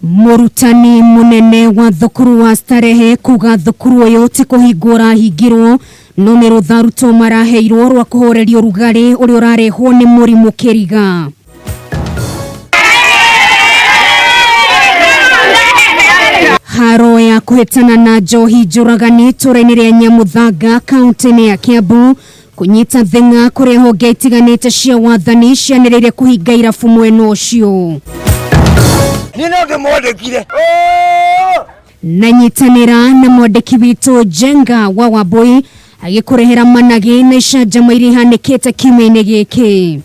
Murutani munene wa thukuru wa Starehe kuga thukuru yote kuhingura hingirwo no ni rutharuto maraheirwo rwa kuhorerio rugari uri urarehwo ni murimu kiriga. Haro ya kuhetana na njohi njuragani turaini ria Nyamuthanga kaunti ya Kiambu kunyita thenga kuria honge itiganite cia wathani cianiriire kuhinga irabu mwena ucio. Na nyitanira na mwandiki witu Jenga wa Wambui agikurehera managi na icanjama iria ihanikite kiumia-ini giki.